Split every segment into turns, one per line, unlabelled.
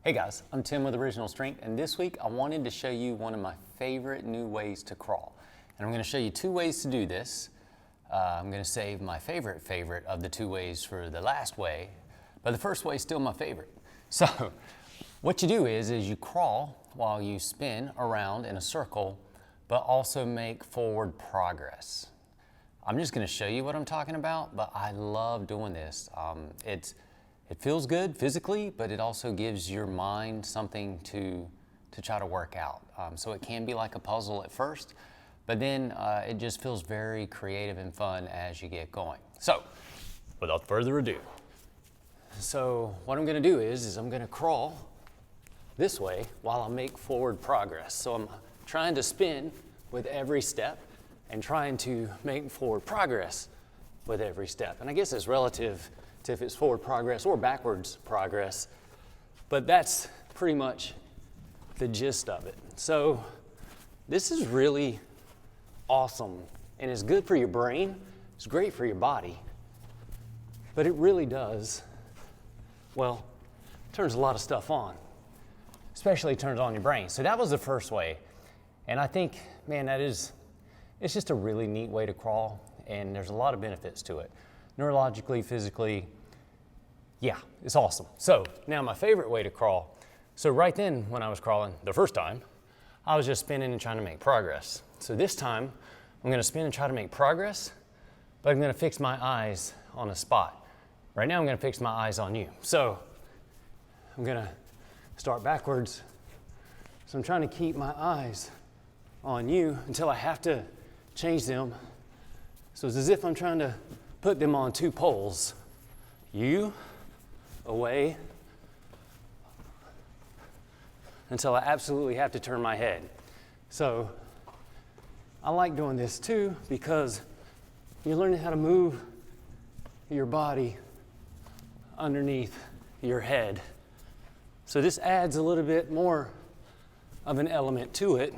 Hey guys, I'm Tim with Original Strength, and this week I wanted to show you one of my favorite new ways to crawl. And I'm going to show you two ways to do this. I'm going to save my favorite of the two ways for the last way, but the first way is still my favorite. So what you do is you crawl while you spin around in a circle, but also make forward progress. I'm just going to show you what I'm talking about, but I love doing this. It feels good physically, but it also gives your mind something to try to work out. So it can be like a puzzle at first, but then it just feels very creative and fun as you get going. So without further ado, so what I'm gonna do is I'm gonna crawl this way while I make forward progress. So I'm trying to spin with every step and trying to make forward progress with every step. And I guess it's relative to if it's forward progress or backwards progress, but that's pretty much the gist of it. So this is really awesome, and it's good for your brain, it's great for your body, but it really does, well, turns a lot of stuff on, especially turns on your brain. So that was the first way, and I think, man, it's just a really neat way to crawl, and there's a lot of benefits to it. Neurologically, physically, yeah, it's awesome. So now my favorite way to crawl. So right then when I was crawling the first time, I was just spinning and trying to make progress. So this time I'm gonna spin and try to make progress, but I'm gonna fix my eyes on a spot. Right now I'm gonna fix my eyes on you. So I'm gonna start backwards. So I'm trying to keep my eyes on you until I have to change them. So it's as if I'm trying to put them on two poles. You, away, until I absolutely have to turn my head. So I like doing this too because you're learning how to move your body underneath your head. So this adds a little bit more of an element to it.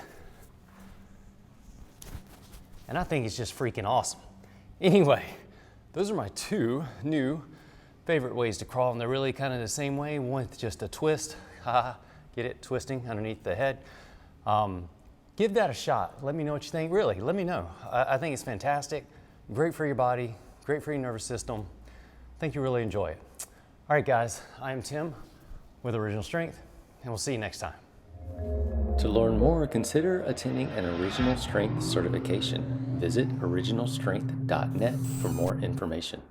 And I think it's just freaking awesome. Anyway, those are my two new favorite ways to crawl, and they're really kind of the same way, one with just a twist. Get it? Twisting underneath the head. Give that a shot. Let me know what you think. Really, let me know. I think it's fantastic. Great for your body, great for your nervous system. I think you really enjoy it. All right, guys, I am Tim with Original Strength, and we'll see you next time.
To learn more, consider attending an Original Strength certification. Visit originalstrength.net for more information.